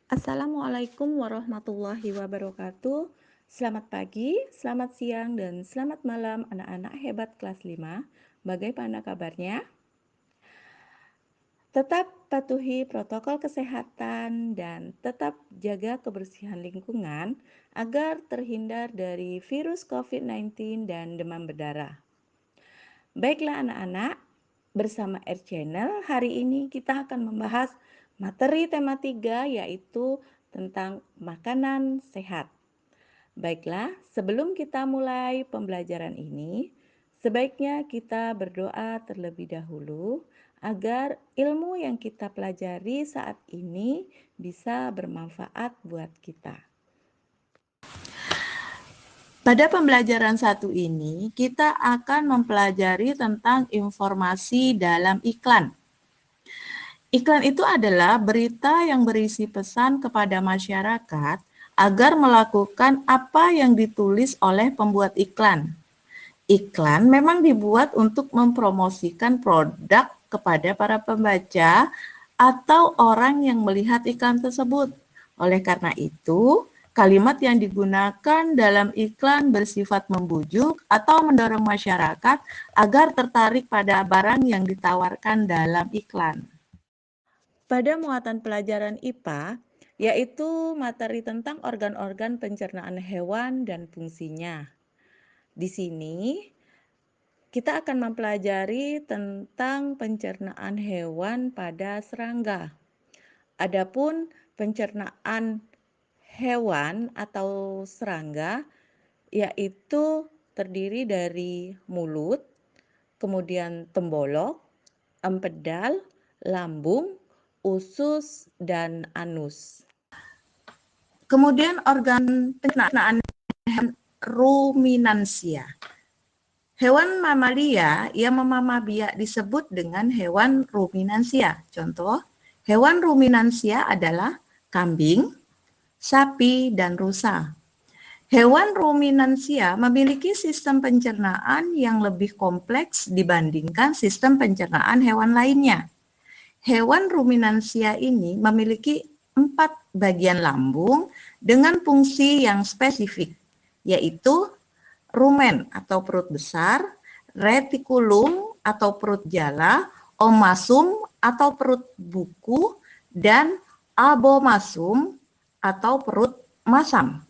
Assalamualaikum warahmatullahi wabarakatuh. Selamat pagi, selamat siang, dan selamat malam anak-anak hebat kelas 5. Bagaimana kabarnya? Tetap patuhi protokol kesehatan dan tetap jaga kebersihan lingkungan agar terhindar dari virus COVID-19 dan demam berdarah. Baiklah anak-anak, bersama Air Channel hari ini kita akan membahas materi tema 3 yaitu tentang makanan sehat. Baiklah, sebelum kita mulai pembelajaran ini, sebaiknya kita berdoa terlebih dahulu agar ilmu yang kita pelajari saat ini bisa bermanfaat buat kita. Pada pembelajaran satu ini, kita akan mempelajari tentang informasi dalam iklan. Iklan itu adalah berita yang berisi pesan kepada masyarakat agar melakukan apa yang ditulis oleh pembuat iklan. Iklan memang dibuat untuk mempromosikan produk kepada para pembaca atau orang yang melihat iklan tersebut. Oleh karena itu, kalimat yang digunakan dalam iklan bersifat membujuk atau mendorong masyarakat agar tertarik pada barang yang ditawarkan dalam iklan. Pada muatan pelajaran IPA, yaitu materi tentang organ-organ pencernaan hewan dan fungsinya. Di sini, kita akan mempelajari tentang pencernaan hewan pada serangga. Adapun pencernaan hewan atau serangga yaitu terdiri dari mulut, kemudian tembolok, empedal, lambung, usus, dan anus. Kemudian organ pencernaan ruminansia. Hewan mamalia yang memamah biak disebut dengan hewan ruminansia. Contoh, hewan ruminansia adalah kambing, sapi, dan rusa. Hewan ruminansia memiliki sistem pencernaan yang lebih kompleks dibandingkan sistem pencernaan hewan lainnya. Hewan ruminansia ini memiliki 4 bagian lambung dengan fungsi yang spesifik, yaitu rumen atau perut besar, retikulum atau perut jala, omasum atau perut buku, dan abomasum atau perut masam.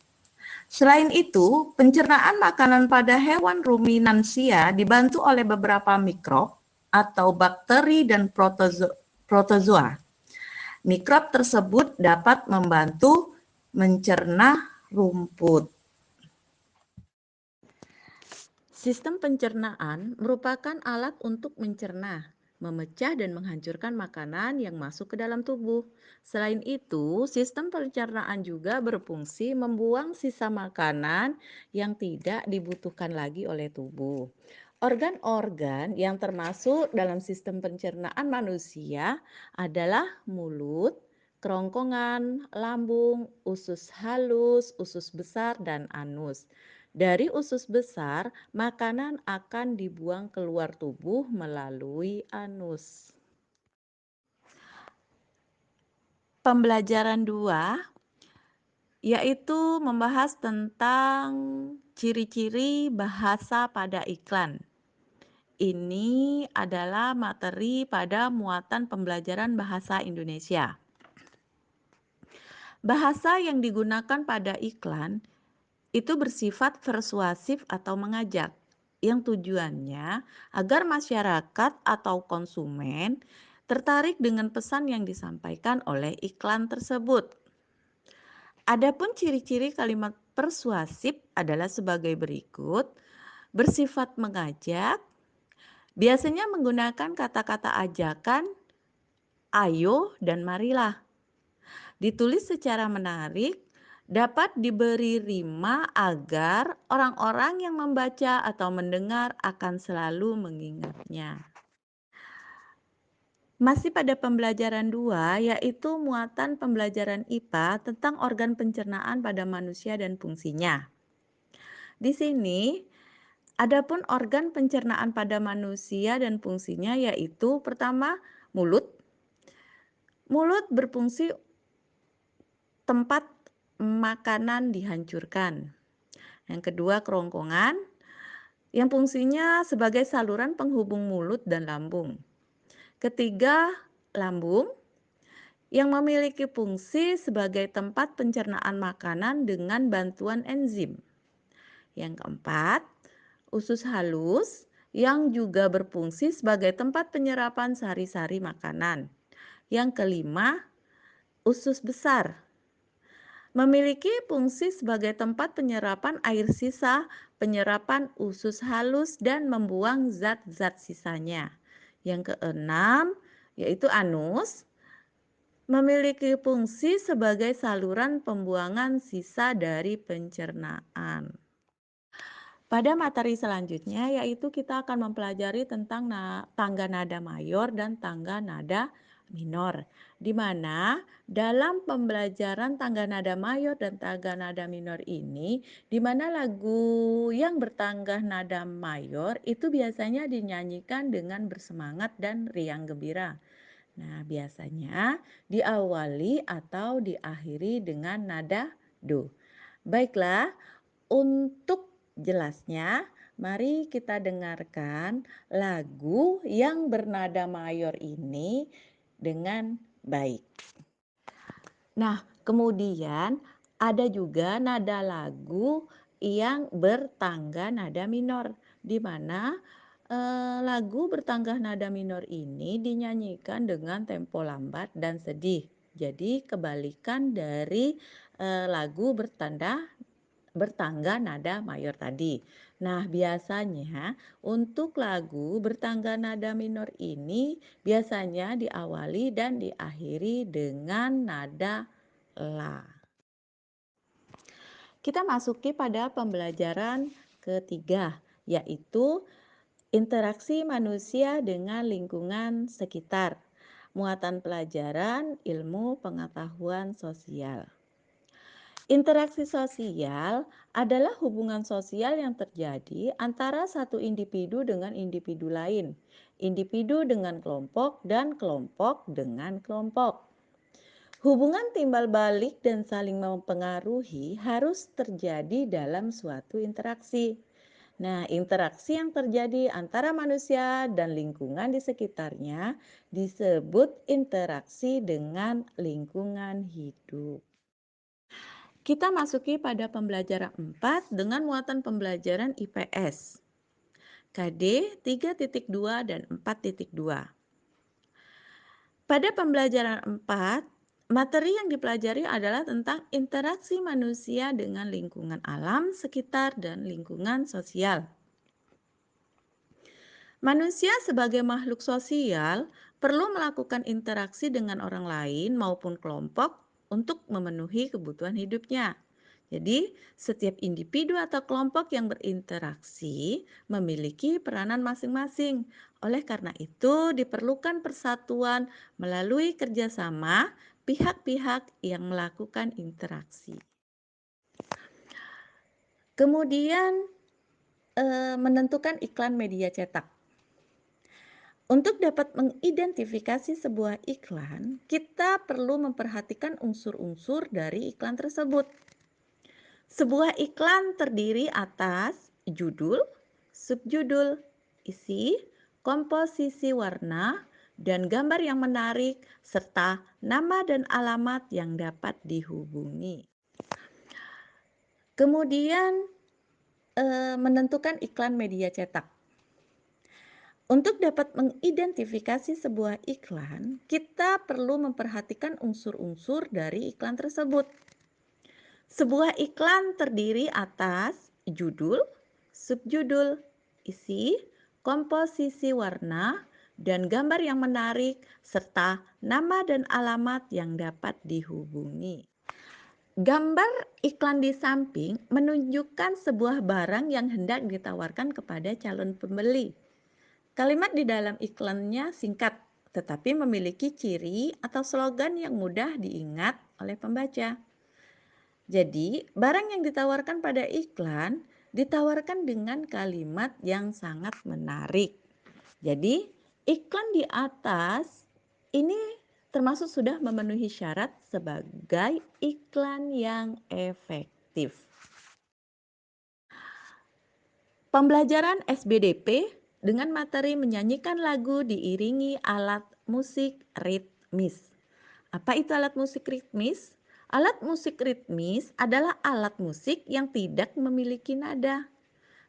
Selain itu, pencernaan makanan pada hewan ruminansia dibantu oleh beberapa mikrob atau bakteri dan protozoa. Mikrob tersebut dapat membantu mencerna rumput. Sistem pencernaan merupakan alat untuk mencerna, memecah dan menghancurkan makanan yang masuk ke dalam tubuh. Selain itu, sistem pencernaan juga berfungsi membuang sisa makanan yang tidak dibutuhkan lagi oleh tubuh. Organ-organ yang termasuk dalam sistem pencernaan manusia adalah mulut, kerongkongan, lambung, usus halus, usus besar, dan anus. Dari usus besar, makanan akan dibuang keluar tubuh melalui anus. Pembelajaran 2 yaitu membahas tentang ciri-ciri bahasa pada iklan. Ini adalah materi pada muatan pembelajaran bahasa Indonesia. Bahasa yang digunakan pada iklan itu bersifat persuasif atau mengajak, yang tujuannya agar masyarakat atau konsumen tertarik dengan pesan yang disampaikan oleh iklan tersebut. Adapun ciri-ciri kalimat persuasif adalah sebagai berikut: bersifat mengajak, biasanya menggunakan kata-kata ajakan, ayo dan marilah. Ditulis secara menarik, dapat diberi rima agar orang-orang yang membaca atau mendengar akan selalu mengingatnya. Masih pada pembelajaran 2, yaitu muatan pembelajaran IPA tentang organ pencernaan pada manusia dan fungsinya. Di sini, adapun organ pencernaan pada manusia dan fungsinya yaitu pertama, mulut. Mulut berfungsi tempat makanan dihancurkan. Yang kedua, kerongkongan yang fungsinya sebagai saluran penghubung mulut dan lambung. Ketiga, lambung yang memiliki fungsi sebagai tempat pencernaan makanan dengan bantuan enzim. Yang keempat, usus halus yang juga berfungsi sebagai tempat penyerapan sari-sari makanan. Yang kelima, usus besar memiliki fungsi sebagai tempat penyerapan air sisa, penyerapan usus halus, dan membuang zat-zat sisanya. Yang keenam, yaitu anus, memiliki fungsi sebagai saluran pembuangan sisa dari pencernaan. Pada materi selanjutnya yaitu kita akan mempelajari tentang tangga nada mayor dan tangga nada minor. Di mana dalam pembelajaran tangga nada mayor dan tangga nada minor ini, di mana lagu yang bertangga nada mayor itu biasanya dinyanyikan dengan bersemangat dan riang gembira. Nah, biasanya diawali atau diakhiri dengan nada do. Baiklah, untuk jelasnya, mari kita dengarkan lagu yang bernada mayor ini dengan baik. Nah, kemudian ada juga nada lagu yang bertangga nada minor, di mana lagu bertangga nada minor ini dinyanyikan dengan tempo lambat dan sedih. Jadi kebalikan dari lagu bertangga nada mayor tadi. Nah, biasanya untuk lagu bertangga nada minor ini biasanya diawali dan diakhiri dengan nada la. Kita masuki pada pembelajaran ketiga, yaitu interaksi manusia dengan lingkungan sekitar. Muatan pelajaran ilmu pengetahuan sosial. Interaksi sosial adalah hubungan sosial yang terjadi antara satu individu dengan individu lain, individu dengan kelompok, dan kelompok dengan kelompok. Hubungan timbal balik dan saling mempengaruhi harus terjadi dalam suatu interaksi. Nah, interaksi yang terjadi antara manusia dan lingkungan di sekitarnya disebut interaksi dengan lingkungan hidup. Kita masuki pada pembelajaran 4 dengan muatan pembelajaran IPS. KD 3.2 dan 4.2. Pada pembelajaran 4, materi yang dipelajari adalah tentang interaksi manusia dengan lingkungan alam sekitar dan lingkungan sosial. Manusia sebagai makhluk sosial perlu melakukan interaksi dengan orang lain maupun kelompok untuk memenuhi kebutuhan hidupnya. Jadi, setiap individu atau kelompok yang berinteraksi memiliki peranan masing-masing. Oleh karena itu, diperlukan persatuan melalui kerjasama pihak-pihak yang melakukan interaksi. Kemudian, menentukan iklan media cetak. Untuk dapat mengidentifikasi sebuah iklan, kita perlu memperhatikan unsur-unsur dari iklan tersebut. Sebuah iklan terdiri atas judul, subjudul, isi, komposisi warna, dan gambar yang menarik, serta nama dan alamat yang dapat dihubungi. Kemudian menentukan iklan media cetak. Untuk dapat mengidentifikasi sebuah iklan, kita perlu memperhatikan unsur-unsur dari iklan tersebut. Sebuah iklan terdiri atas judul, subjudul, isi, komposisi warna, dan gambar yang menarik, serta nama dan alamat yang dapat dihubungi. Gambar iklan di samping menunjukkan sebuah barang yang hendak ditawarkan kepada calon pembeli. Kalimat di dalam iklannya singkat, tetapi memiliki ciri atau slogan yang mudah diingat oleh pembaca. Jadi, barang yang ditawarkan pada iklan ditawarkan dengan kalimat yang sangat menarik. Jadi, iklan di atas ini termasuk sudah memenuhi syarat sebagai iklan yang efektif. Pembelajaran SBDP dengan materi menyanyikan lagu diiringi alat musik ritmis. Apa itu alat musik ritmis? Alat musik ritmis adalah alat musik yang tidak memiliki nada.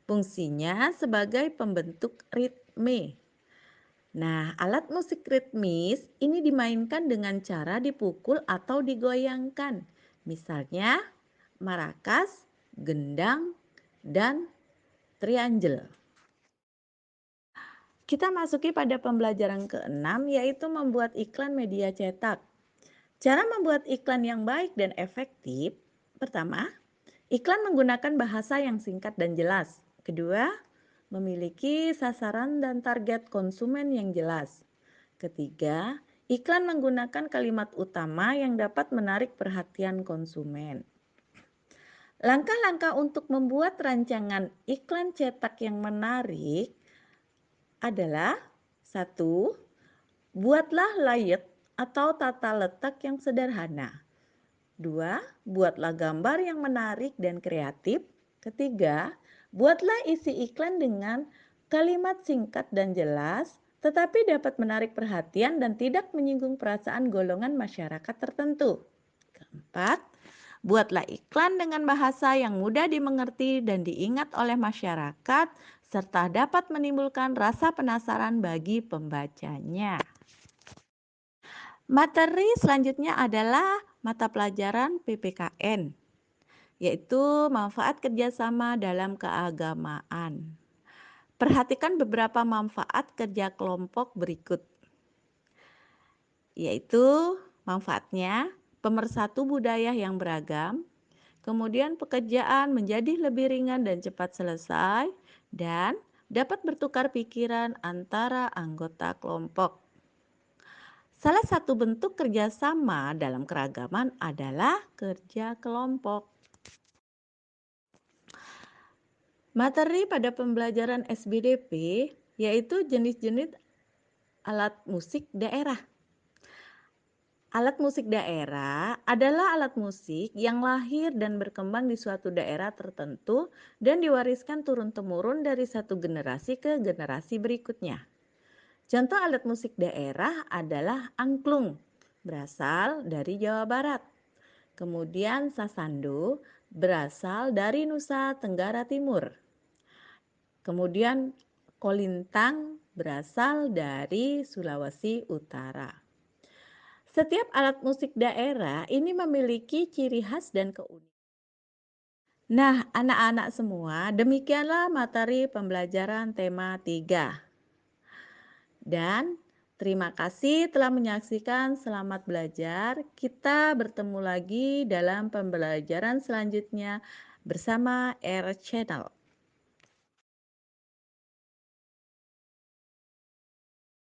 Fungsinya sebagai pembentuk ritme. Nah, alat musik ritmis ini dimainkan dengan cara dipukul atau digoyangkan. Misalnya, marakas, gendang, dan triangle. Kita masuki pada pembelajaran keenam yaitu membuat iklan media cetak. Cara membuat iklan yang baik dan efektif, pertama, iklan menggunakan bahasa yang singkat dan jelas. Kedua, memiliki sasaran dan target konsumen yang jelas. Ketiga, iklan menggunakan kalimat utama yang dapat menarik perhatian konsumen. Langkah-langkah untuk membuat rancangan iklan cetak yang menarik adalah: satu, buatlah layout atau tata letak yang sederhana. Dua, buatlah gambar yang menarik dan kreatif. Ketiga, buatlah isi iklan dengan kalimat singkat dan jelas, tetapi dapat menarik perhatian dan tidak menyinggung perasaan golongan masyarakat tertentu. Keempat, buatlah iklan dengan bahasa yang mudah dimengerti dan diingat oleh masyarakat, serta dapat menimbulkan rasa penasaran bagi pembacanya. Materi selanjutnya adalah mata pelajaran PPKN, yaitu manfaat kerjasama dalam keagamaan. Perhatikan beberapa manfaat kerja kelompok berikut, yaitu manfaatnya pemersatu budaya yang beragam, kemudian pekerjaan menjadi lebih ringan dan cepat selesai, dan dapat bertukar pikiran antara anggota kelompok. Salah satu bentuk kerjasama dalam keragaman adalah kerja kelompok. Materi pada pembelajaran SBDP yaitu jenis-jenis alat musik daerah. Alat musik daerah adalah alat musik yang lahir dan berkembang di suatu daerah tertentu dan diwariskan turun-temurun dari satu generasi ke generasi berikutnya. Contoh alat musik daerah adalah angklung, berasal dari Jawa Barat. Kemudian sasando, berasal dari Nusa Tenggara Timur. Kemudian kolintang, berasal dari Sulawesi Utara. Setiap alat musik daerah ini memiliki ciri khas dan keunikan. Nah, anak-anak semua, demikianlah materi pembelajaran tema 3. Dan terima kasih telah menyaksikan. Selamat belajar. Kita bertemu lagi dalam pembelajaran selanjutnya bersama Air Channel.